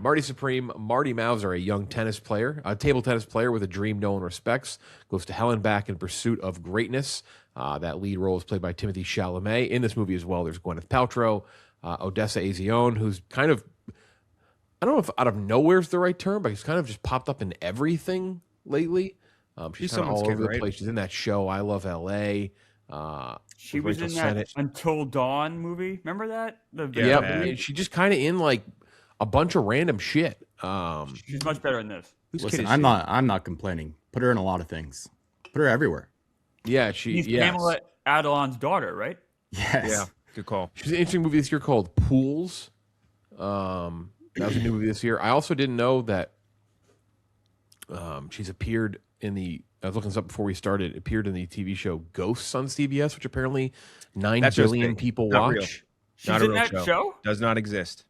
Marty Supreme, Marty Mauser, a young tennis player, a table tennis player with a dream no one respects, goes to hell and back in pursuit of greatness. That lead role is played by Timothy Chalamet. In this movie as well, there's Gwyneth Paltrow, Odessa Azione, who's kind of, I don't know if out of nowhere is the right term, but he's kind of just popped up in everything lately. She's kind of all over the place. She's in that show, I Love L.A., she was in that Until Dawn movie. Remember that? Yeah, she just kind of in like a bunch of random shit. She's much better in this. Listen, I'm not complaining. Put her in a lot of things. Put her everywhere. Yeah, she's Pamela Adlon's daughter, right? Yes. Yeah, good call. She's an interesting movie this year called Pools. That was a new movie this year. I also didn't know that she's appeared in the. I was looking this up before we started. Appeared in the TV show Ghosts on CBS, which apparently 9 billion people watch. Real. She's in that show? Does not exist.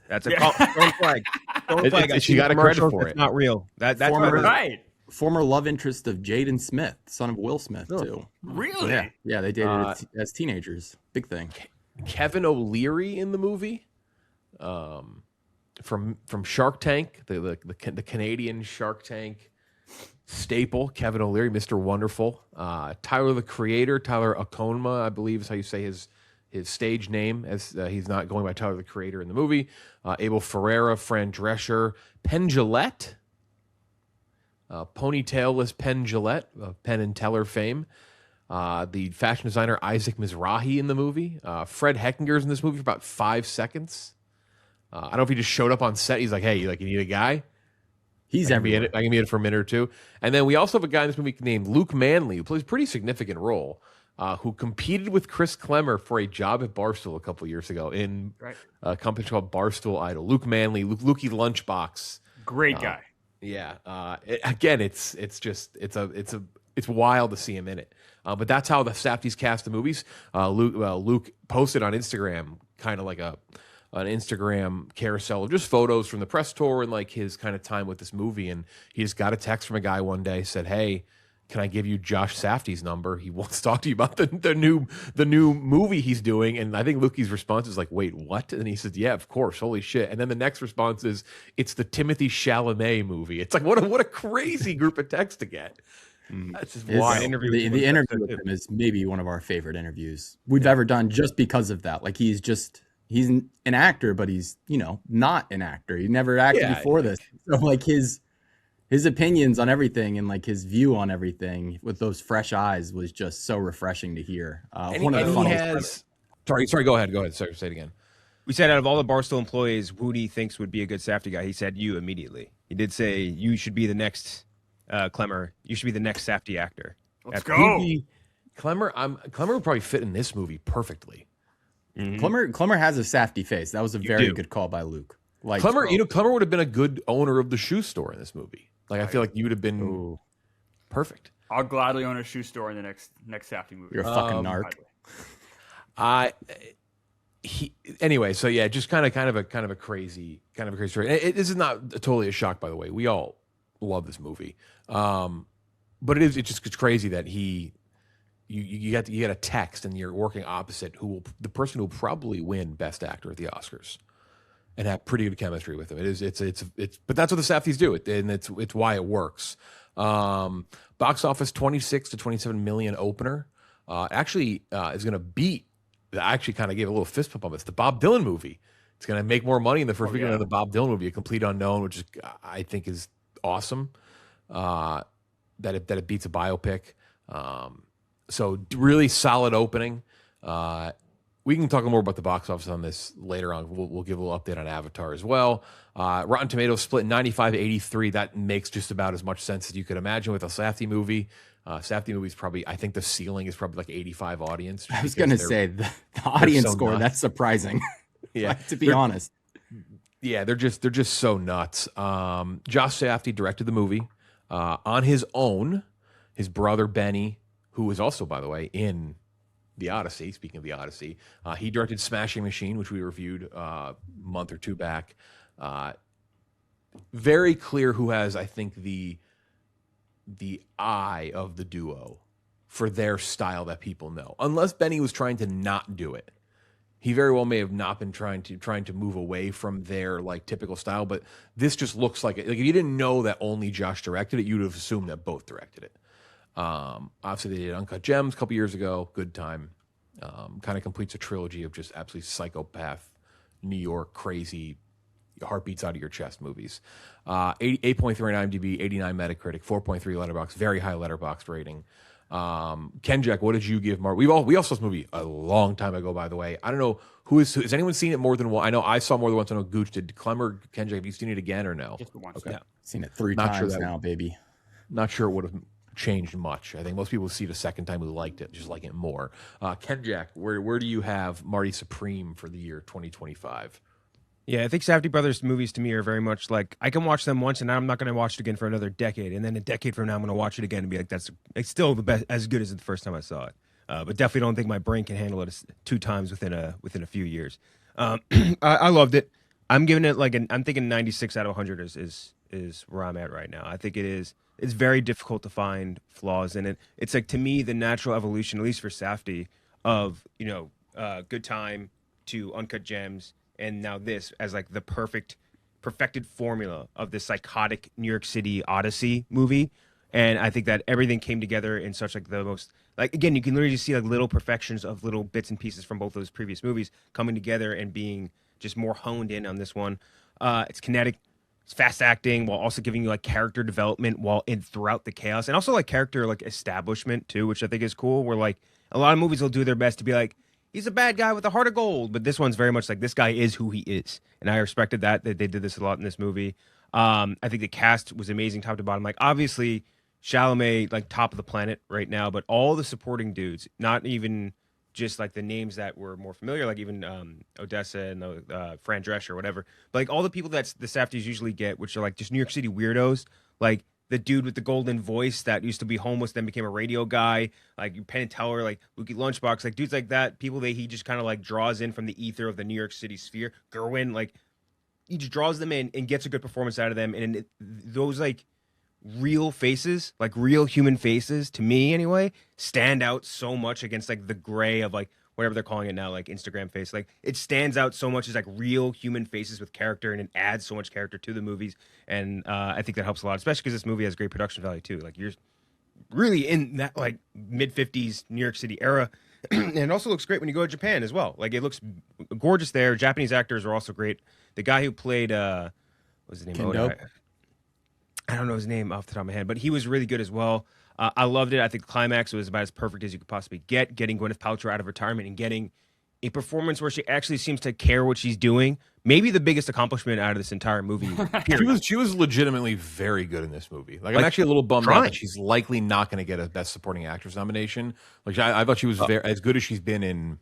That's a don't flag. Don't flag. She got a credit for it. It's not real. That's right. Former love interest of Jaden Smith, son of Will Smith, too. Really? Yeah, they dated as teenagers. Big thing. Kevin O'Leary in the movie, from Shark Tank, the Canadian Shark Tank staple. Kevin O'Leary, Mr. Wonderful. Tyler the Creator, Tyler Okonma, I believe is how you say his stage name, as he's not going by Tyler the Creator in the movie. Abel Ferreira, Fran Drescher, Penn Jillette, ponytailless Penn Jillette, Penn and Teller fame. The fashion designer Isaac Mizrahi in the movie. Fred Heckinger's in this movie for about 5 seconds. I don't know if he just showed up on set. He's like, hey, you need a guy? He's everywhere. I can be in it for a minute or two. And then we also have a guy in this movie named Luke Manley, who plays a pretty significant role, who competed with Chris Klemmer for a job at Barstool a couple years ago in a company called Barstool Idol. Luke Manley, Lukey Lunchbox. Great guy. Yeah. It's wild to see him in it. But that's how the Safdies cast the movies. Luke posted on Instagram kind of like an Instagram carousel of just photos from the press tour and like his kind of time with this movie. And he just got a text from a guy one day, said, hey, can I give you Josh Safdie's number? He wants to talk to you about the new movie he's doing. And I think Lukey's response is like, wait, what? And he says, yeah, of course. Holy shit. And then the next response is, it's the Timothy Chalamet movie. It's like, what a crazy group of texts to get. That's just wild. The interview with him is maybe one of our favorite interviews we've ever done, just because of that. Like he's an actor, but he's, not an actor. He never acted before this. So like his opinions on everything and like his view on everything with those fresh eyes was just so refreshing to hear. Sorry, go ahead. Sorry, say it again. We said out of all the Barstool employees, who do you think would be a good Safdie guy? He said you immediately. He did say you should be the next Klemmer. You should be the next Safdie actor. Let's go. Klemmer would probably fit in this movie perfectly. Mm-hmm. Klemmer has a Safdie face. That was a very good call by Luke. Like Klemmer would have been a good owner of the shoe store in this movie. Like I feel like you would have been perfect. I'll gladly own a shoe store in the next Safdie movie. You're a fucking narc. Anyway, so yeah, just kind of a crazy story. This is not totally a shock, by the way. We all love this movie, but it's crazy that you get a text and you're working opposite the person who will probably win Best Actor at the Oscars and have pretty good chemistry with him. But that's what the Safdies do, and it's why it works. Box office 26 to 27 million opener. Actually is going to beat. I actually kind of gave a little fist pump on this. The Bob Dylan movie. It's going to make more money in the first weekend of the Bob Dylan movie, A Complete Unknown, which is I think is awesome. That it beats a biopic. So really solid opening. We can talk more about the box office on this later on. We'll give a little update on Avatar as well. Rotten Tomatoes split 95-83. That makes just about as much sense as you could imagine with a Safdie movie. Safdie movie's probably, I think the ceiling is probably like 85 audience. I was going to say the audience score. Nuts. That's surprising. Yeah, to be honest. Yeah, they're just so nuts. Josh Safdie directed the movie on his own. His brother Benny, who was also, by the way, in The Odyssey. Speaking of The Odyssey, he directed Smashing Machine, which we reviewed a month or two back. Very clear who has, I think, the eye of the duo for their style that people know. Unless Benny was trying to not do it, He very well may have not been trying to move away from their like typical style, but this just looks like it. Like if you didn't know that only Josh directed it, you'd have assumed that both directed it. Obviously, they did Uncut Gems a couple years ago. Good time. Kind of completes a trilogy of just absolutely psychopath, New York crazy, heartbeats out of your chest movies. 8.3 on IMDb, 89 Metacritic, 4.3 Letterboxd, very high Letterboxd rating. Kenjac, what did you give Mark? We all saw this movie a long time ago, by the way. I don't know has anyone seen it more than one? I know I saw more than once. I know Gooch did. Klemmer, Kenjac, have you seen it again or no? Just once. Okay. Yeah. Seen it 3 times now, baby. Not sure it would have changed much. I think most people see it a second time who liked it, just like it more. Kenjac, where do you have Marty Supreme for the year 2025? Yeah, I think Safdie Brothers movies to me are very much like I can watch them once and I'm not going to watch it again for another decade, and then a decade from now I'm going to watch it again and be like, it's still the best, as good as the first time I saw it. But definitely don't think my brain can handle it 2 times within a few years. I loved it. I'm giving it I'm thinking 96 out of 100 is where I'm at right now. I think it's very difficult to find flaws in it. It's like, to me, the natural evolution, at least for Safdie, of Good Time to Uncut Gems. And now this as like the perfected formula of this psychotic New York City Odyssey movie. And I think that everything came together in such like the most, like, again, you can literally see like little perfections of little bits and pieces from both those previous movies coming together and being just more honed in on this one. It's kinetic, it's fast acting while also giving you like character development throughout the chaos, and also like character like establishment too, which I think is cool, where like a lot of movies will do their best to be like, he's a bad guy with a heart of gold, but this one's very much like this guy is who he is, and I respected that they did this a lot in this movie. I think the cast was amazing, top to bottom. Like obviously, Chalamet like top of the planet right now, but all the supporting dudes, not even just like the names that were more familiar, like even Odessa and Fran Drescher or whatever, but like all the people that the Safdies usually get, which are like just New York City weirdos, like the dude with the golden voice that used to be homeless, then became a radio guy, like Penn and Teller, like Lukey Lunchbox, like dudes like that, people that he just kind of like draws in from the ether of the New York City sphere. Gerwin, like he just draws them in and gets a good performance out of them. And those like real faces, like real human faces, to me anyway, stand out so much against like the gray of like whatever they're calling it now, like Instagram face. Like it stands out so much as like real human faces with character, and it adds so much character to the movies. And I think that helps a lot, especially because this movie has great production value too. Like you're really in that like mid 50s New York City era. And it also looks great when you go to Japan as well. Like it looks gorgeous there. Japanese actors are also great. The guy who played what's his name? I don't know his name off the top of my head, but he was really good as well. I loved it. I think the climax was about as perfect as you could possibly get, getting Gwyneth Paltrow out of retirement and getting a performance where she actually seems to care what she's doing. Maybe the biggest accomplishment out of this entire movie. She was legitimately very good in this movie. Like I'm actually a little bummed out that she's likely not going to get a Best Supporting Actress nomination. Like I thought she was as good as she's been in.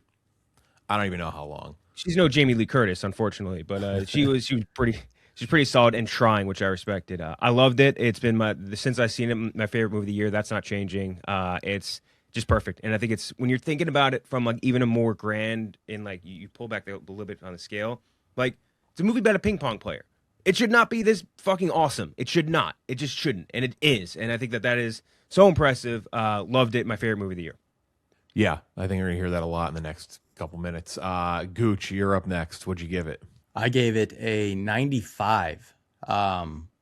I don't even know how long. She's no Jamie Lee Curtis, unfortunately, but she was pretty. She's pretty solid and trying, which I respected. I loved it. It's been since I've seen it, my favorite movie of the year. That's not changing. It's just perfect. And I think it's when you're thinking about it from like even a more grand and like you pull back a little bit on the scale, like it's a movie about a ping pong player. It should not be this fucking awesome. It should not. It just shouldn't. And it is. And I think that is so impressive. Loved it. My favorite movie of the year. Yeah, I think we're going to hear that a lot in the next couple minutes. Gooch, you're up next. What'd you give it? I gave it a 95,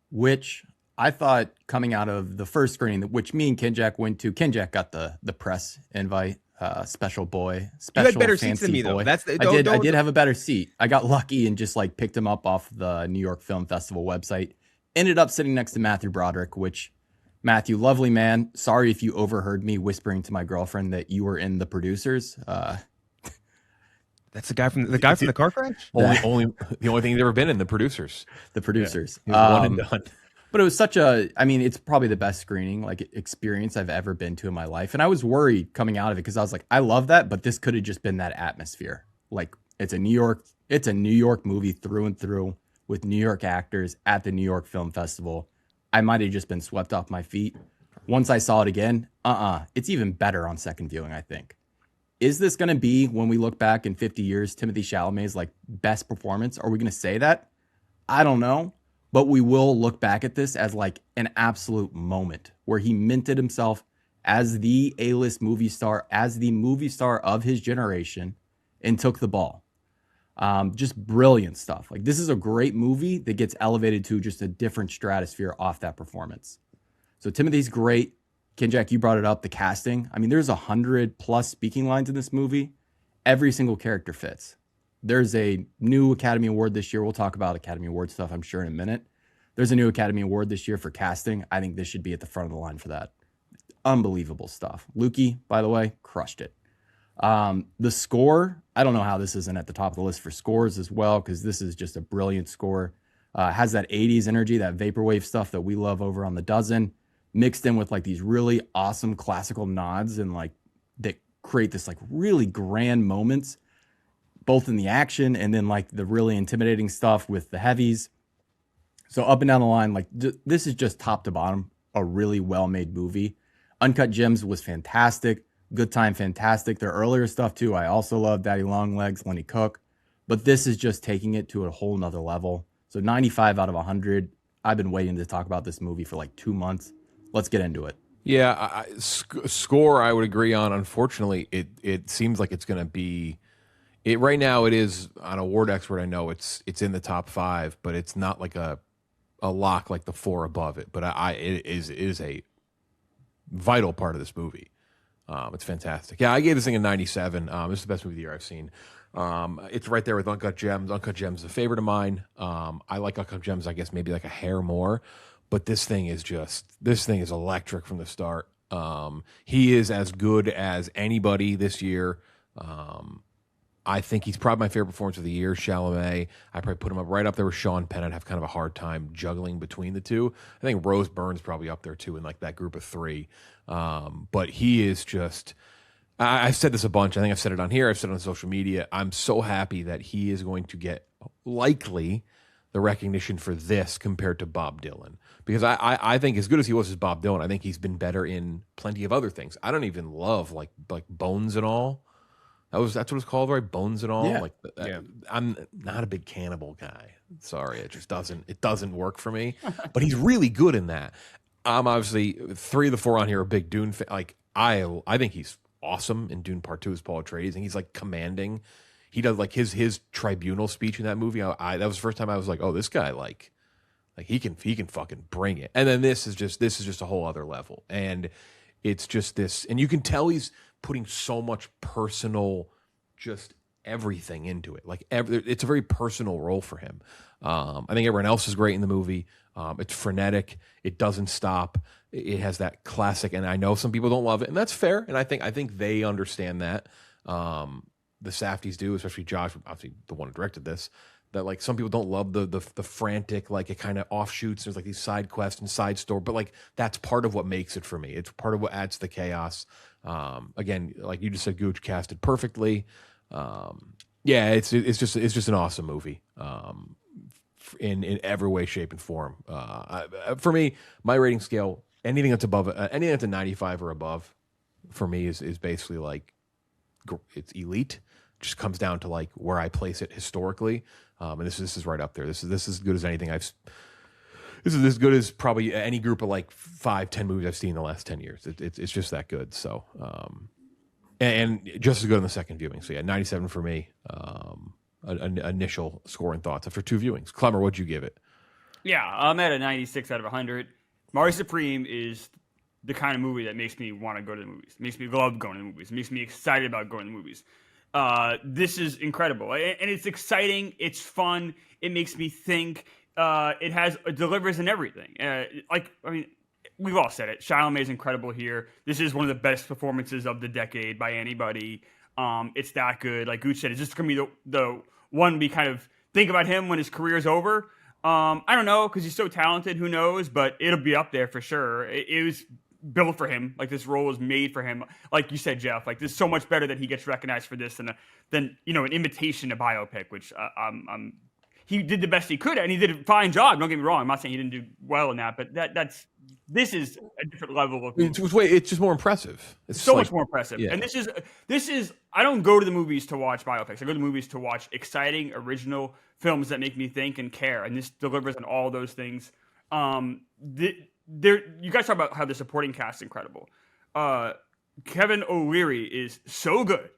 which I thought coming out of the first screening, which me and Kenjac went to. Kenjac got the press invite, special boy. Special, you had better seats than me, though. I did have a better seat. I got lucky and just like picked him up off the New York Film Festival website. Ended up sitting next to Matthew Broderick, which, Matthew, lovely man. Sorry if you overheard me whispering to my girlfriend that you were in The Producers. That's the guy from the car crash. The only thing he's ever been in, The Producers. The Producers. Yeah, one and done. But it was it's probably the best screening like experience I've ever been to in my life. And I was worried coming out of it because I was like, I love that, but this could have just been that atmosphere. Like it's a New York movie through and through with New York actors at the New York Film Festival. I might have just been swept off my feet. Once I saw it again, it's even better on second viewing, I think. Is this going to be, when we look back in 50 years, Timothée Chalamet's like best performance? Are we going to say that? I don't know. But we will look back at this as like an absolute moment where he minted himself as the A-list movie star, as the movie star of his generation, and took the ball. Just brilliant stuff. Like, this is a great movie that gets elevated to just a different stratosphere off that performance. So Timothy's great. Kenjac, you brought it up, the casting. I mean, there's 100+ speaking lines in this movie. Every single character fits. There's a new Academy Award this year. We'll talk about Academy Award stuff, I'm sure, in a minute. There's a new Academy Award this year for casting. I think this should be at the front of the line for that. Unbelievable stuff. Lukey, by the way, crushed it. The score, I don't know how this isn't at the top of the list for scores as well, because this is just a brilliant score. Has that 80s energy, that vaporwave stuff that we love over on The Dozen, mixed in with like these really awesome classical nods and like that create this like really grand moments, both in the action and then like the really intimidating stuff with the heavies. So up and down the line, like this is just top to bottom a really well-made movie. Uncut Gems was fantastic. Good Time, fantastic. Their earlier stuff too, I also love. Daddy Longlegs, Lenny Cook. But this is just taking it to a whole nother level. So 95 out of 100. I've been waiting to talk about this movie for like 2 months. Let's get into it. Yeah, score I would agree on. Unfortunately, it seems like it's going to be it right now. It is on Award Expert. I know it's in the top 5, but it's not like a lock like the 4 above it. But it is a vital part of this movie. It's fantastic. Yeah, I gave this thing a 97. This is the best movie of the year I've seen. It's right there with Uncut Gems. Uncut Gems is a favorite of mine. I like Uncut Gems, I guess, maybe like a hair more. But this thing is electric from the start. He is as good as anybody this year. I think he's probably my favorite performance of the year. Chalamet, I probably put him up right up there with Sean Penn. I'd have kind of a hard time juggling between the two. I think Rose Byrne's probably up there too in like that group of 3. But he is just. I've said this a bunch. I think I've said it on here. I've said it on social media. I'm so happy that he is going to get likely the recognition for this compared to Bob Dylan. Because I think as good as he was as Bob Dylan, I think he's been better in plenty of other things. I don't even love like Bones and All. That's what it's called, right? Bones and All. Yeah. I'm not a big Cannibal guy. Sorry, it just doesn't work for me. But he's really good in that. I'm obviously 3 of the 4 on here are big Dune fan. Like I think he's awesome in Dune Part 2 as Paul Atreides, and he's like commanding. He does like his tribunal speech in that movie. That was the first time I was like, oh, this guy like he can fucking bring it. And then this is just a whole other level. And it's just this, and you can tell he's putting so much personal, just everything into it. Like it's a very personal role for him. I think everyone else is great in the movie. It's frenetic. It doesn't stop. It has that classic, and I know some people don't love it, and that's fair. And I think they understand that. The Safdies do, especially Josh, obviously the one who directed this. That like some people don't love the frantic, like it kind of offshoots. There's like these side quests and side story, but like that's part of what makes it for me. It's part of what adds to the chaos. Again, like you just said, Gooch casted perfectly. Yeah, it's just an awesome movie. In every way, shape, and form. For me, my rating scale, anything that's above, anything that's a 95 or above, for me is basically like it's elite. Just comes down to like where I place it historically, and this is right up there. This is as good as anything This is as good as probably any group of like 5-10 movies I've seen in the last 10 years. It's just that good. So, and just as good on the second viewing. So yeah, 97 for me. An initial score and thoughts after 2 viewings. Klemmer, what'd you give it? Yeah, I'm at a 96 out of 100. Marty Supreme is the kind of movie that makes me want to go to the movies. Makes me love going to the movies. Makes me excited about going to the movies. This is incredible, and it's exciting. It's fun. It makes me think. It delivers in everything. We've all said it. Chalamet is incredible here. This is one of the best performances of the decade by anybody. It's that good. Like Gooch said, is this going to be the one we kind of think about him when his career is over? I don't know, because he's so talented. Who knows? But it'll be up there for sure. It was built for him. Like this role was made for him. Like you said, Jeff. Like this is so much better that he gets recognized for this than an imitation to biopic, which he did the best he could, and he did a fine job. Don't get me wrong. I'm not saying he didn't do well in that, but this is a different level of movie. It's just more impressive. It's so much more impressive. Yeah. And this is I don't go to the movies to watch biopics. I go to the movies to watch exciting, original films that make me think and care. And this delivers on all those things. You guys talk about how the supporting cast is incredible. Kevin O'Leary is so good.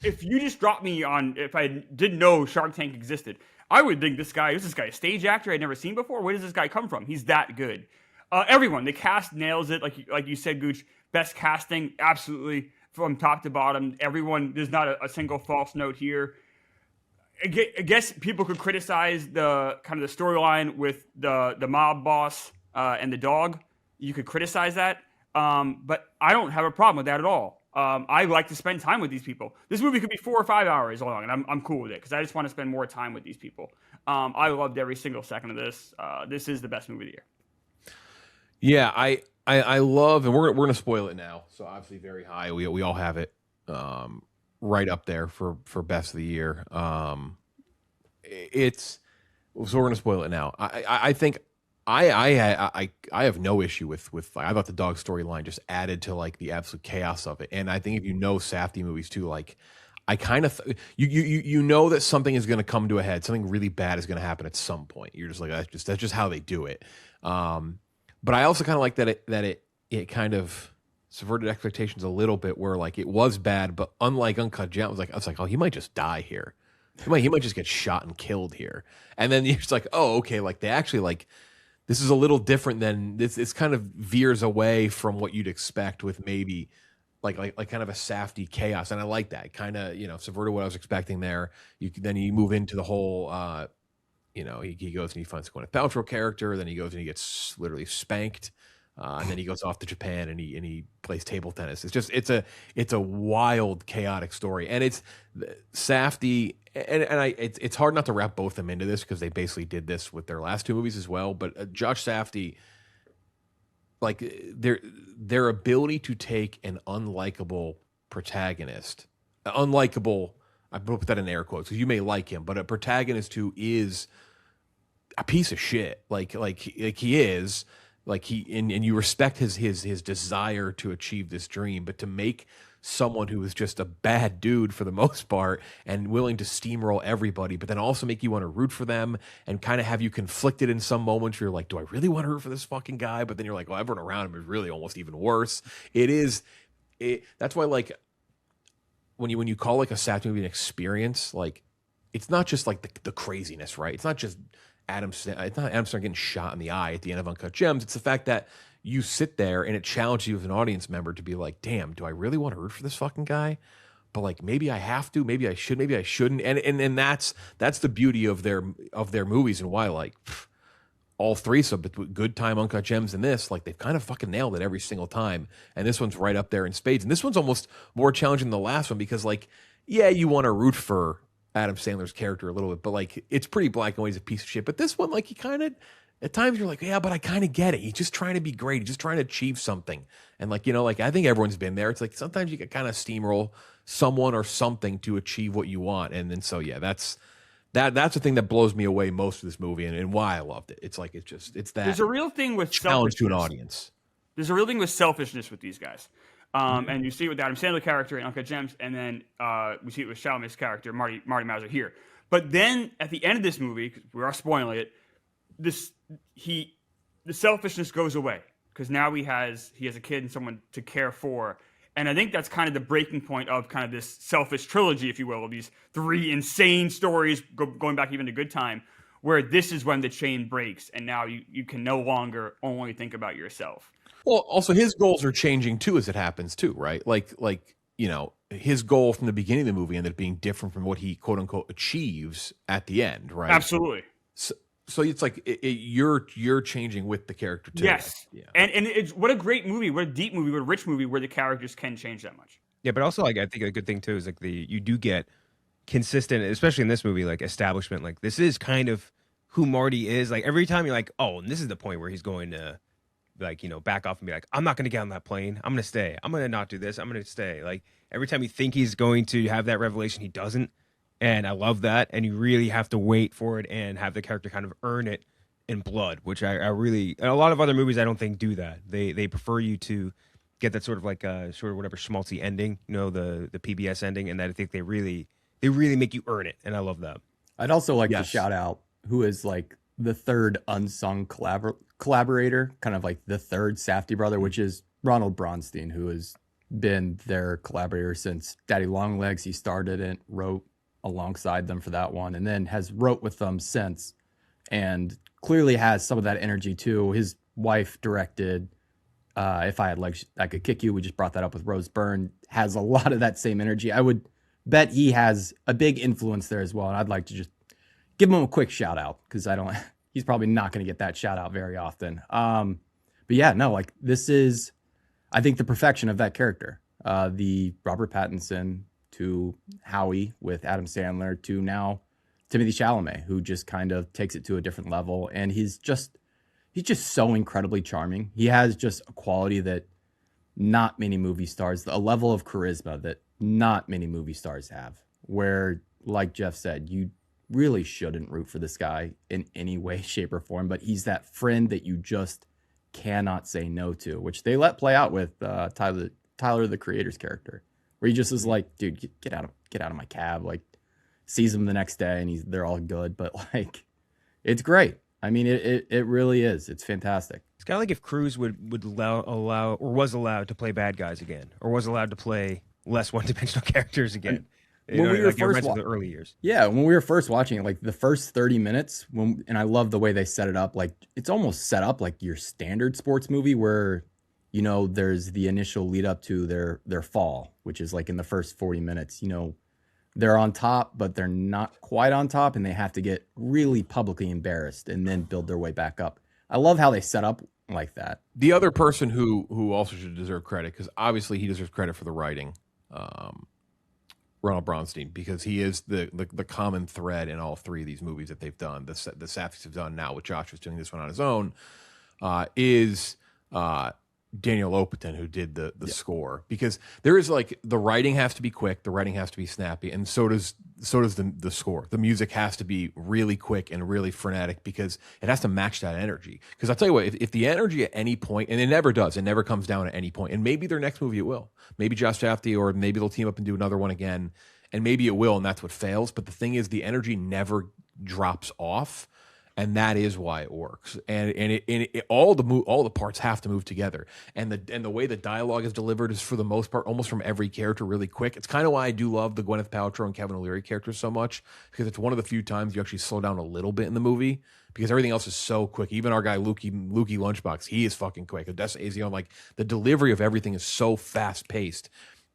if you just dropped me on, if I didn't know Shark Tank existed, I would think this guy, a stage actor I'd never seen before? Where does this guy come from? He's that good. Everyone, the cast nails it. Like you said, Gooch, best casting, absolutely, from top to bottom. Everyone, there's not a single false note here. I guess people could criticize the kind of the storyline with the mob boss and the dog. You could criticize that, but I don't have a problem with that at all. I like to spend time with these people. This movie could be 4 or 5 hours long, and I'm cool with it because I just want to spend more time with these people. I loved every single second of this. This is the best movie of the year. Yeah, I love, and we're gonna spoil it now. So obviously very high. We all have it right up there for best of the year. It's so we're gonna spoil it now. I think I have no issue with I thought the dog storyline just added to like the absolute chaos of it. And I think if you know Safdie movies too, like I kind of you know that something is going to come to a head, something really bad is going to happen at some point. You're just like that's just how they do it. But I also kind of like that it kind of subverted expectations a little bit, where like it was bad, but unlike Uncut Gems, I was like, oh, he might just die here. He might just get shot and killed here. And then you're just like, oh, okay, like they actually like. This is a little different than this. It's kind of veers away from what you'd expect with maybe like kind of a Safdie chaos, and I like that. Kind of subverted what I was expecting there. Then you move into the whole he goes and he finds a Gwyneth Paltrow character. Then he goes and he gets literally spanked, and then he goes off to Japan and he plays table tennis. It's a wild, chaotic story, and it's Safdie. It's hard not to wrap both of them into this because they basically did this with their last two movies as well. But Josh Safdie, like their ability to take an unlikable protagonist, unlikable, I put that in air quotes because you may like him, but a protagonist who is a piece of shit, like he is, like and you respect his desire to achieve this dream, but to make someone who is just a bad dude for the most part and willing to steamroll everybody, but then also make you want to root for them and kind of have you conflicted in some moments where you're like, do I really want to root for this fucking guy? But then you're like, well, everyone around him is really almost even worse. That's why, like, when you call like a Safdie movie an experience, like it's not just like the craziness, right? It's not just Adam Sandler getting shot in the eye at the end of Uncut Gems. It's the fact that you sit there and it challenges you as an audience member to be like, damn, do I really want to root for this fucking guy? But like, maybe I have to, maybe I should, maybe I shouldn't. And that's the beauty of their movies, and why like all three, so Good Time, Uncut Gems, and this, like they've kind of fucking nailed it every single time. And this one's right up there in spades. And this one's almost more challenging than the last one because like, yeah, you want to root for Adam Sandler's character a little bit, but like it's pretty black and white. He's a piece of shit. But this one, like, he kind of, at times you're like, yeah, but I kind of get it. He's just trying to be great. He's just trying to achieve something. And like, like I think everyone's been there. It's like sometimes you can kind of steamroll someone or something to achieve what you want. And then so yeah, that's the thing that blows me away most of this movie and why I loved it. It's like it's that there's a real thing with challenge to an audience. There's a real thing with selfishness with these guys. And you see it with the Adam Sandler character in Uncut Gems, and then we see it with Chalamet's character, Marty Mauser here. But then at the end of this movie, because we are spoiling it, the selfishness goes away because now he has a kid and someone to care for. And I think that's kind of the breaking point of kind of this selfish trilogy, if you will, of these three insane stories going back even to Good Time, where this is when the chain breaks and now you can no longer only think about yourself. Well, also his goals are changing too as it happens too, right? Like his goal from the beginning of the movie ended up being different from what he quote unquote achieves at the end, right? Absolutely. So it's like you're changing with the character too. Yes. Yeah. And it's what a great movie, what a deep movie, what a rich movie where the characters can change that much. Yeah, but also like I think a good thing too is like you do get consistent, especially in this movie, like establishment. Like this is kind of who Marty is. Like every time you're like, oh, and this is the point where he's going to like, back off and be like, I'm not going to get on that plane. I'm going to stay. I'm going to not do this. I'm going to stay. Like every time you think he's going to have that revelation, he doesn't. And I love that. And you really have to wait for it and have the character kind of earn it in blood, which I really, and a lot of other movies I don't think do that. They prefer you to get that sort of like sort of whatever schmaltzy ending, the PBS ending, and that I think they really make you earn it. And I love that. I'd also like to shout out who is like the third unsung collaborator, kind of like the third Safdie brother, which is Ronald Bronstein, who is been their collaborator since Daddy Longlegs. He started and wrote alongside them for that one, and then has wrote with them since, and clearly has some of that energy too. His wife directed If I Had Legs I Could Kick You. We just brought that up with Rose Byrne. Has a lot of that same energy. I would bet he has a big influence there as well, and I'd like to just give him a quick shout out because he's probably not going to get that shout out very often. But yeah, no, like this is, I think, the perfection of that character. The Robert Pattinson to Howie with Adam Sandler to now Timothée Chalamet, who just kind of takes it to a different level. And he's just so incredibly charming. He has just a quality that not many movie stars, a level of charisma that not many movie stars have, where, like Jeff said, you really shouldn't root for this guy in any way, shape, or form, but he's that friend that you just cannot say no to, which they let play out with Tyler, the Creator's character, where he just is like, dude, get out of my cab. Like, sees him the next day and they're all good, but like, it's great. I mean, it really is. It's fantastic. It's kind of like if Cruise would allow or was allowed to play bad guys again, or was allowed to play less one-dimensional characters again. When we were first the early years. Yeah, when we were first watching it, like the first 30 minutes, and I love the way they set it up. Like, it's almost set up like your standard sports movie where, you know, there's the initial lead up to their fall, which is like in the first 40 minutes, you know, they're on top, but they're not quite on top, and they have to get really publicly embarrassed and then build their way back up. I love how they set up like that. The other person who also should deserve credit, because obviously he deserves credit for the writing, Ronald Bronstein, because he is the common thread in all three of these movies that they've done. The Safdies have done now with Josh was doing this one on his own, is Daniel Lopatin, who did the score, because there is like the writing has to be quick, the writing has to be snappy, and so does the score. The music has to be really quick and really frenetic because it has to match that energy. Because I'll tell you what, if the energy at any point, and it never does, it never comes down at any point, and maybe their next movie it will. Maybe Josh Safdie, or maybe they'll team up and do another one again, and maybe it will, and that's what fails. But the thing is, the energy never drops off. And that is why it works, and all the parts have to move together, and the way the dialogue is delivered is, for the most part, almost from every character, really quick. It's kind of why I do love the Gwyneth Paltrow and Kevin O'Leary characters so much, because it's one of the few times you actually slow down a little bit in the movie, because everything else is so quick. Even our guy Lukey Lunchbox, he is fucking quick. Odessa Azion, like the delivery of everything is so fast paced.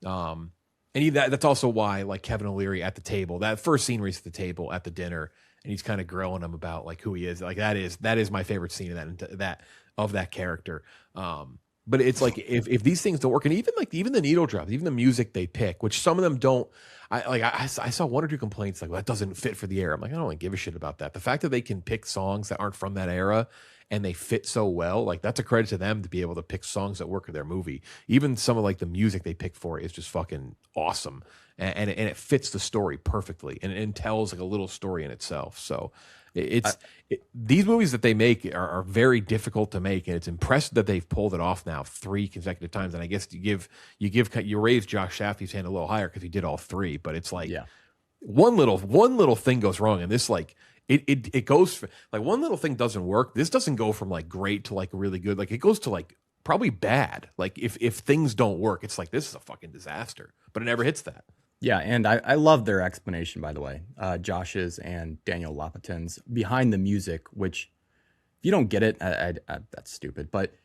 And that's also why, like, Kevin O'Leary at the table, that first scene where he's at the table at the dinner, and he's kind of grilling him about like who he is. Like that is my favorite scene of that character. But it's like if these things don't work, and even the needle drops, even the music they pick, which some of them don't. I saw one or two complaints like, well, that doesn't fit for the era. I'm like, I don't really give a shit about that. The fact that they can pick songs that aren't from that era and they fit so well, like that's a credit to them to be able to pick songs that work in their movie. Even some of like the music they pick for it is just fucking awesome. And it fits the story perfectly and tells like a little story in itself. So these movies that they make are very difficult to make, and it's impressive that they've pulled it off now 3 consecutive times. And I guess you raise Josh Safdie's hand a little higher because he did all 3, but it's like one little thing goes wrong, and this like it goes for, like, one little thing doesn't work. This doesn't go from like great to like really good. Like it goes to like probably bad. Like if things don't work, it's like, this is a fucking disaster, but it never hits that. Yeah, and I love their explanation, by the way, Josh's and Daniel Lopatin's behind the music, which, if you don't get it, that's stupid. But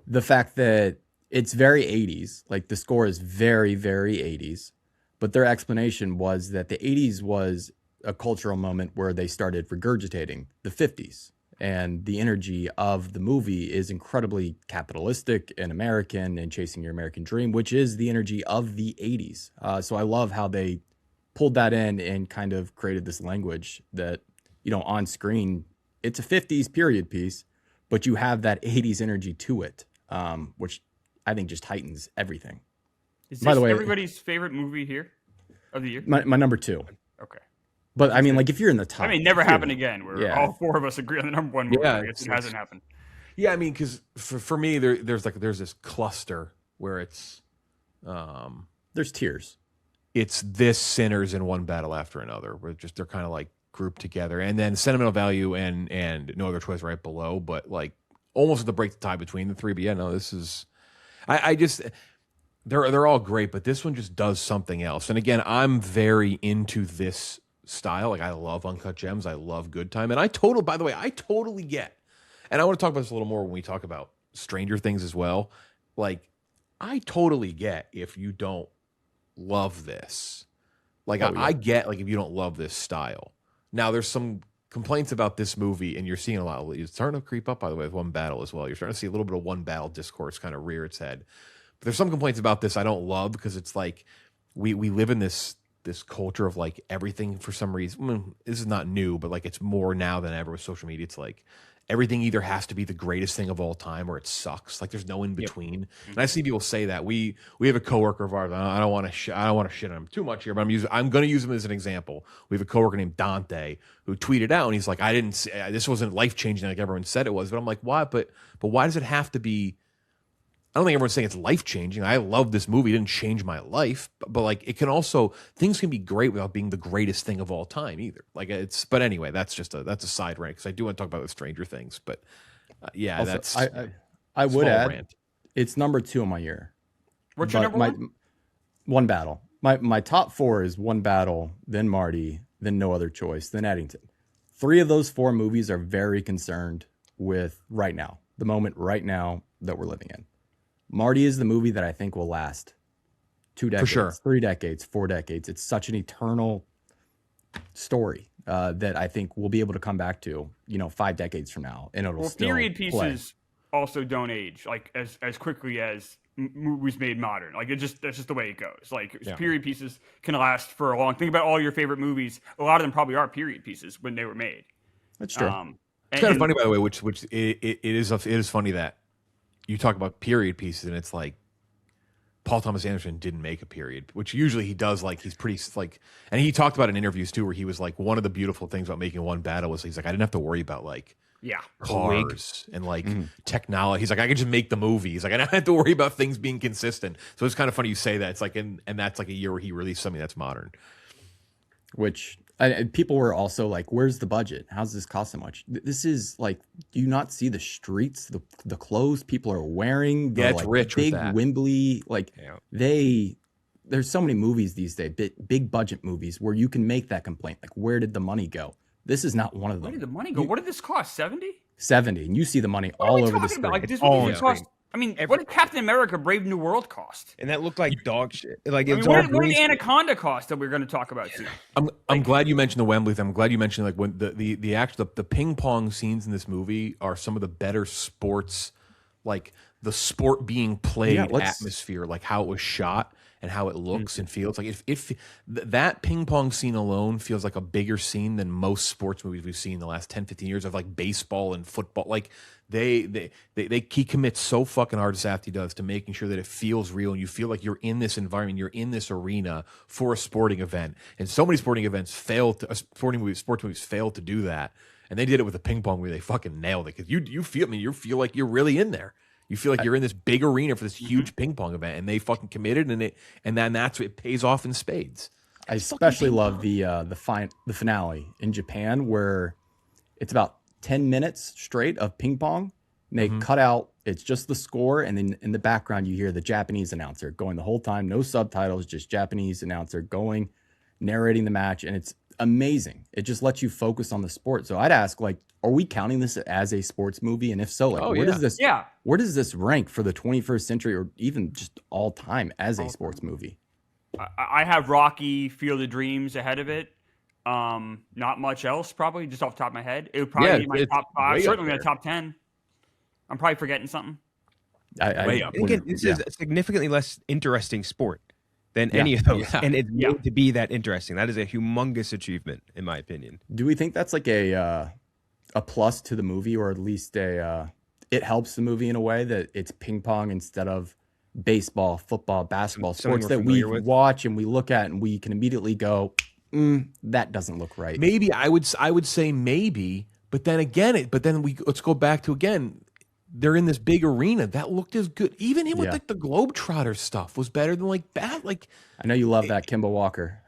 the fact that it's very 80s, like the score is very, very 80s, but their explanation was that the 80s was a cultural moment where they started regurgitating the 50s. And the energy of the movie is incredibly capitalistic and American and chasing your American dream, which is the energy of the 80s. So I love how they pulled that in and kind of created this language that, you know, on screen, it's a 50s period piece, but you have that 80s energy to it, which I think just heightens everything. Is this, by the way, everybody's favorite movie here of the year? My number 2. Okay. But I mean, like, if you're in the top, I mean, never happen again. Where all 4 of us agree on the number 1 movie. Yeah, I guess it hasn't happened. Yeah, I mean, because for me, there's this cluster where it's there's tiers. It's this, Sinners, and One Battle After Another, where they're kind of like grouped together, and then Sentimental Value and No Other Choice right below, but like almost to break the tie between the 3. But yeah, no, this is I just. they're all great, but this one just does something else. And again, I'm very into this style. Like I love Uncut Gems, I love Good Time, and by the way, I totally get. And I want to talk about this a little more when we talk about Stranger Things as well. Like I totally get if you don't love this. Like I get like if you don't love this style. Now there's some complaints about this movie, and you're seeing a lot. It's starting to creep up, by the way, with One Battle as well. You're starting to see a little bit of One Battle discourse kind of rear its head. But there's some complaints about this I don't love because it's like we live in this culture of like everything for some reason. This is not new, but like it's more now than ever with social media. It's like everything either has to be the greatest thing of all time or it sucks. Like there's no in between. Yep. And I see people say that. We have a coworker of ours. I don't want to shit on him too much here, but I'm going to use him as an example. We have a coworker named Dante who tweeted out, and he's like, "I didn't say this wasn't life changing like everyone said it was." But I'm like, "Why? But why does it have to be?" I don't think everyone's saying it's life changing. I love this movie. It didn't change my life, but like it can also, things can be great without being the greatest thing of all time either. Like but anyway, that's a side rant because I do want to talk about the Stranger Things, but yeah, also, that's, I would add rant. It's number 2 on my year. What's your number one? One Battle. My top 4 is One Battle, then Marty, then No Other Choice, then Eddington. 3 of those 4 movies are very concerned with right now, the moment right now that we're living in. Marty is the movie that I think will last 2 decades, for sure. 3 decades, 4 decades. It's such an eternal story that I think we'll be able to come back to, 5 decades from now, and it'll still period play. Pieces also don't age like as quickly as movies made modern. Like that's just the way it goes. Like period pieces can last for a long. Think about all your favorite movies. A lot of them probably are period pieces when they were made. That's true. It's kind of funny, by the way. Which it is funny that you talk about period pieces, and it's like Paul Thomas Anderson didn't make a period, which usually he does. Like he's pretty like, and he talked about in interviews too, where he was like, one of the beautiful things about making One Battle was he's like, I didn't have to worry about like cars and like technology. He's like, I could just make the movie. He's like, I don't have to worry about things being consistent. So it's kind of funny you say that. It's like, and that's like a year where he released something that's modern. Which people were also like, where's the budget? How's this cost so much? This is like, do you not see the streets, the clothes people are wearing? The, it's like, rich big with that. Wembley. Like there's so many movies these days, big budget movies where you can make that complaint. Like, where did the money go? This is not one of them. Where did the money go? What did this cost? 70? 70. And you see the money all over the screen. Like, this movie cost, I mean, what did Captain America Brave New World cost? And that looked like dog shit. Like it was what did Anaconda cost that we're going to talk about soon? I'm glad you mentioned the Wembley thing. I'm glad you mentioned like when the ping pong scenes in this movie are some of the better sports, like the sport being played atmosphere, like how it was shot and how it looks and feels. Like if that ping pong scene alone feels like a bigger scene than most sports movies we've seen in the last 10, 15 years of like baseball and football. Like he commits so fucking hard, Safdie does, to making sure that it feels real and you feel like you're in this environment, you're in this arena for a sporting event. And so many sporting events sports movies fail to do that. And they did it with the ping pong movie. They fucking nailed it because you feel like you're really in there. You feel like you're in this big arena for this huge ping pong event, and they fucking committed, and then that's what it pays off in spades. I especially love the finale in Japan where it's about 10 minutes straight of ping pong. And they cut out, it's just the score, and then in the background you hear the Japanese announcer going the whole time, no subtitles, just Japanese announcer going, narrating the match, and it's amazing. It just lets you focus on the sport. So I'd ask, like, are we counting this as a sports movie? And if so, like, where does this rank for the 21st century or even just all time as a sports movie? I have Rocky, Field of Dreams ahead of it. Not much else, probably, just off the top of my head. It would probably be my top 5, certainly my top 10. I'm probably forgetting something. Again, this is a significantly less interesting sport than any of those. And it's made to be that interesting. That is a humongous achievement, in my opinion. Do we think that's like a plus to the movie, or at least it helps the movie in a way that it's ping pong instead of baseball, football, basketball, sports that we watch and we look at and we can immediately go, that doesn't look right. Maybe I would say maybe, but then again, let's go back to again. They're in this big arena that looked as good. Even him with like the Globetrotter stuff was better than like that. Like I know you love that Kimball Walker.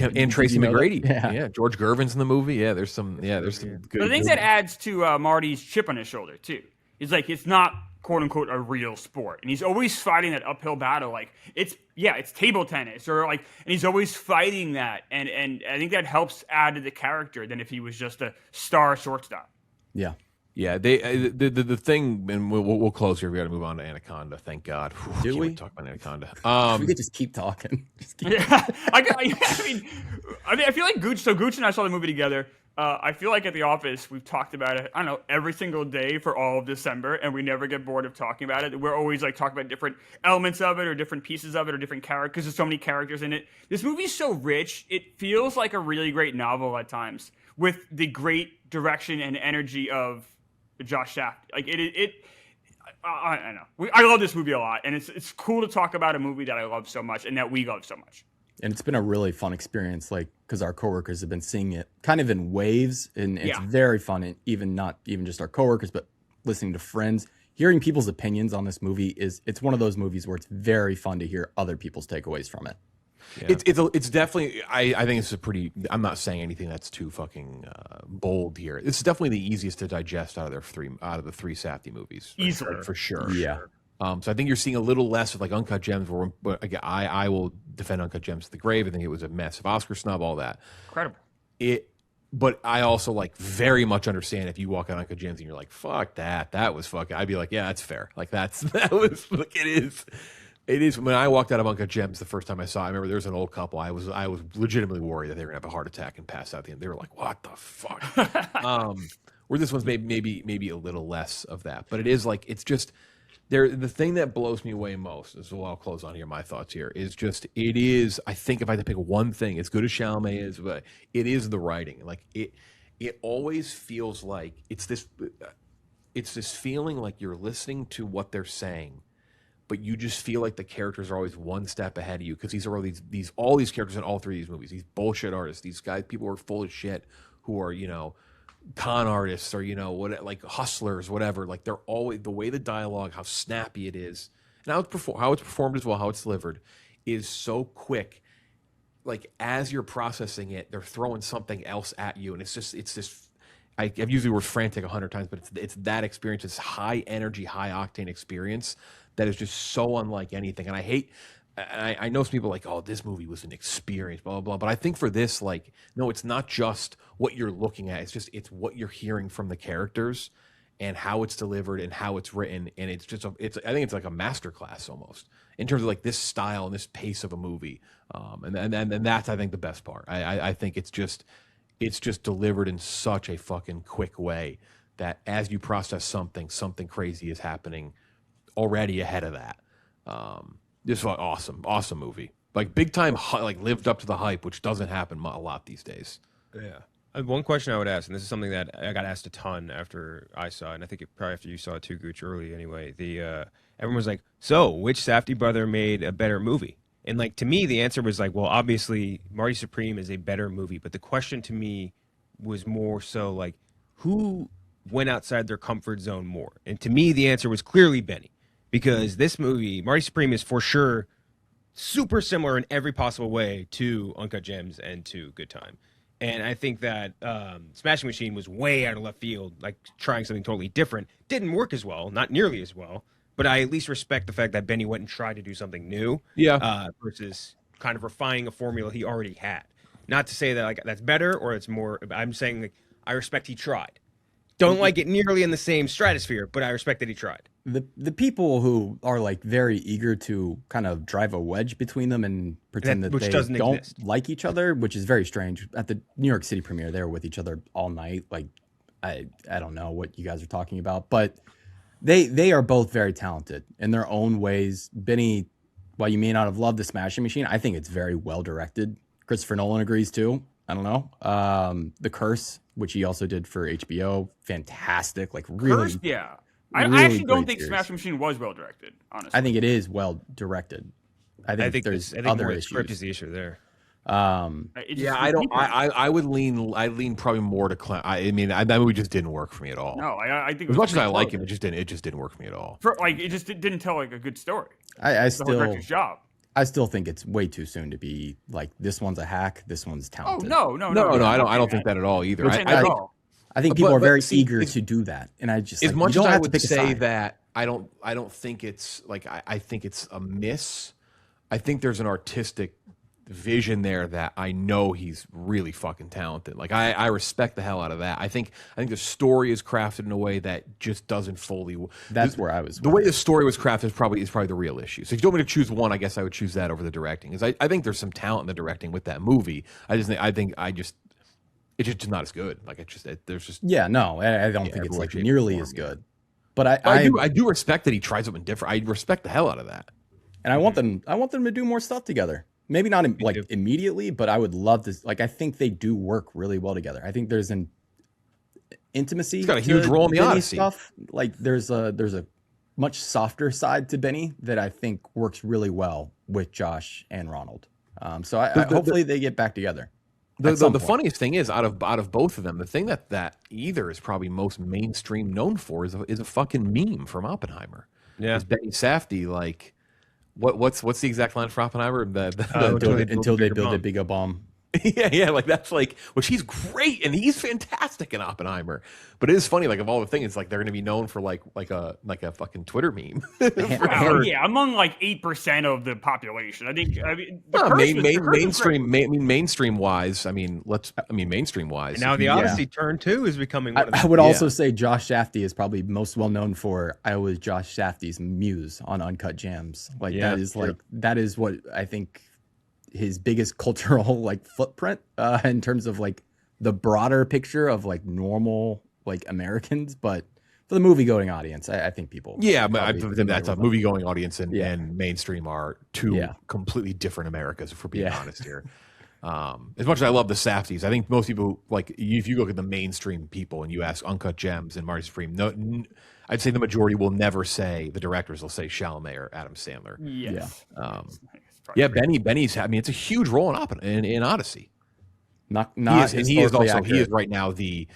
And Tracy McGrady. Yeah. George Gervin's in the movie. There's some good. But I think that adds to Marty's chip on his shoulder too. He's like, it's not quote unquote a real sport, and he's always fighting that uphill battle. Like it's table tennis, or like, and he's always fighting that, and I think that helps add to the character than if he was just a star shortstop. Yeah. Yeah, the thing, and we'll close here. We got to move on to Anaconda. Thank God. Whew, Do we talk about Anaconda? We could just keep talking. Yeah, I feel like Gooch. So Gooch and I saw the movie together. I feel like at the office we've talked about it. I don't know, every single day for all of December, and we never get bored of talking about it. We're always like talking about different elements of it, or different pieces of it, or different characters. There's so many characters in it. This movie's so rich. It feels like a really great novel at times, with the great direction and energy of Josh Safdie. Like I don't know. I love this movie a lot, and it's cool to talk about a movie that I love so much and that we love so much. And it's been a really fun experience, like, because our coworkers have been seeing it kind of in waves, and it's very fun. And not even just our coworkers, but listening to friends, hearing people's opinions on this movie it's one of those movies where it's very fun to hear other people's takeaways from it. Yeah. It's definitely, I think it's a pretty, I'm not saying anything that's too fucking bold here. It's definitely the easiest to digest out of the three Safdie movies. For sure. Yeah. So I think you're seeing a little less of like Uncut Gems, but again, I will defend Uncut Gems to the grave. I think it was a massive Oscar snub, all that. Incredible. But I also like very much understand if you walk out Uncut Gems and you're like, fuck that was fucking, I'd be like, yeah, that's fair. Like that was, look, it is. It is. When I walked out of Uncut Gems the first time I saw it, I remember there was an old couple. I was legitimately worried that they were gonna have a heart attack and pass out at the end. They were like, "What the fuck?" Where this one's maybe a little less of that, but it is like, it's just there. The thing that blows me away most, is what I'll close on here. My thoughts here is just, it is. I think if I had to pick one thing, as good as Chalamet is, but it is the writing. Like it always feels like it's this feeling like you're listening to what they're saying, but you just feel like the characters are always one step ahead of you, because these are all these characters in all three of these movies. These bullshit artists, these guys, people who are full of shit, who are, con artists, or what, like hustlers, whatever. Like, they're always, the way the dialogue, how snappy it is, and how it's performed as well, how it's delivered, is so quick. Like, as you're processing it, they're throwing something else at you, and it's this. I've used the word frantic 100 times, but it's that experience. It's high energy, high octane experience that is just so unlike anything. And I know some people are like, oh, this movie was an experience, blah, blah, blah. But I think for this, like, no, it's not just what you're looking at. It's what you're hearing from the characters and how it's delivered and how it's written. And I think it's like a masterclass almost in terms of like this style and this pace of a movie. And that's, I think, the best part. I think it's just delivered in such a fucking quick way that as you process something crazy is happening already ahead of that. This was awesome movie. Like, big time, like, lived up to the hype, which doesn't happen a lot these days. Yeah. One question I would ask, and this is something that I got asked a ton after I saw it, and I think probably after you saw it too, Gooch, early anyway. Everyone was like, so which Safdie brother made a better movie? And like, to me, the answer was like, well, obviously Marty Supreme is a better movie, but the question to me was more so like, who went outside their comfort zone more? And to me, the answer was clearly Benny, because this movie, Marty Supreme, is for sure super similar in every possible way to Uncut Gems and to Good Time. And I think that Smashing Machine was way out of left field, like trying something totally different. Didn't work as well, not nearly as well, but I at least respect the fact that Benny went and tried to do something new, versus kind of refining a formula he already had. Not to say that like that's better or it's more. I'm saying like, I respect he tried. Don't like it nearly in the same stratosphere, but I respect that he tried. The people who are like very eager to kind of drive a wedge between them and pretend that they don't like each other, which is very strange. At the New York City premiere, they were with each other all night. Like, I don't know what you guys are talking about, but they are both very talented in their own ways. Benny, while you may not have loved The Smashing Machine, I think it's very well directed. Christopher Nolan agrees too. I don't know. The Curse, which he also did for HBO, fantastic. Like, really, Curse, yeah. I actually don't think Smashing Machine was well directed, honestly. I think it is well directed. I think there's other issues. Script is the issue there. I would lean probably more to Clem. I mean, that movie just didn't work for me at all. No, I think as much as I like him, it just didn't work for me at all. It just didn't tell like a good story. I still job. I still think it's way too soon to be like, this one's a hack, this one's talented. Oh no! I don't think that at all either. I think people are very see, eager to do that, and I just as like, much you as don't I have to would pick a say side. that I don't think it's like I think it's a miss. I think there's an artistic vision there that I know he's really fucking talented. Like I respect the hell out of that. I think the story is crafted in a way that just doesn't fully. That's where I was. The way the story was crafted is probably the real issue. So if you told me to choose one, I guess I would choose that over the directing, because I think there's some talent in the directing with that movie. It's just not as good. Like there's just Yeah, no, I don't think it's like nearly as good. But I do respect that he tried something different. I respect the hell out of that. And I want them to do more stuff together. Maybe not immediately, but I would love to. Like, I think they do work really well together. I think there's an intimacy. He's got a huge role in the Odyssey stuff. Like, there's a much softer side to Benny that I think works really well with Josh and Ronald. So hopefully they get back together. The funniest thing is out of both of them, the thing that either is probably most mainstream known for is a fucking meme from Oppenheimer. Yeah, it's Benny Safdie. Like, what's the exact line for Oppenheimer? Until they build a bigger bomb. yeah, like that's like, which he's great and he's fantastic in Oppenheimer. But it is funny, like of all the things, like they're going to be known for like a fucking Twitter meme. Yeah, among like 8% of the population. I mean, mainstream wise. Mainstream wise. And now the Odyssey turn 2 is becoming. I would also say Josh Safdie is probably most well known for. I was Josh Safdie's muse on Uncut Gems. Like that is what I think his biggest cultural like footprint in terms of like the broader picture of like normal like Americans, but for the movie going audience, I think people. Yeah, but that's a movie going audience and mainstream are two completely different Americas, if we're being honest here. As much as I love the Safdies, I think most people, like if you look at the mainstream people and you ask Uncut Gems and Marty Supreme, I'd say the majority will never say, the directors will say Chalamet or Adam Sandler. Yes. Benny's. I mean, it's a huge role in Odyssey. He is right now he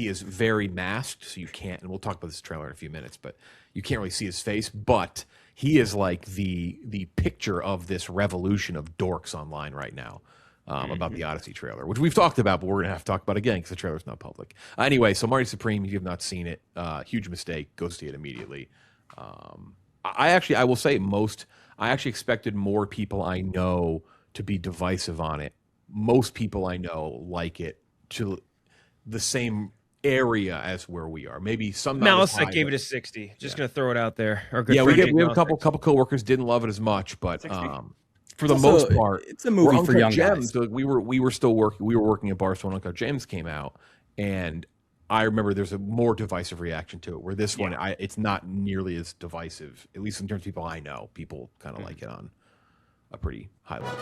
is very masked, so you can't. And we'll talk about this trailer in a few minutes, but you can't really see his face. But he is like the picture of this revolution of dorks online right now. About the Odyssey trailer, which we've talked about, but we're gonna have to talk about again because the trailer's not public. Anyway, so Marty Supreme, if you have not seen it, huge mistake. Go see it immediately. I will say I actually expected more people I know to be divisive on it. Most people I know like it to the same area as where we are. Maybe some. Malice gave it a 60. Just gonna throw it out there. We have a couple coworkers didn't love it as much, but for the most part, it's a movie for young Gems, guys. So we were working at Barstool when Uncut Gems came out, and I remember there's a more divisive reaction to it. Where this one, it's not nearly as divisive, at least in terms of people I know. People kind of like it on a pretty high level.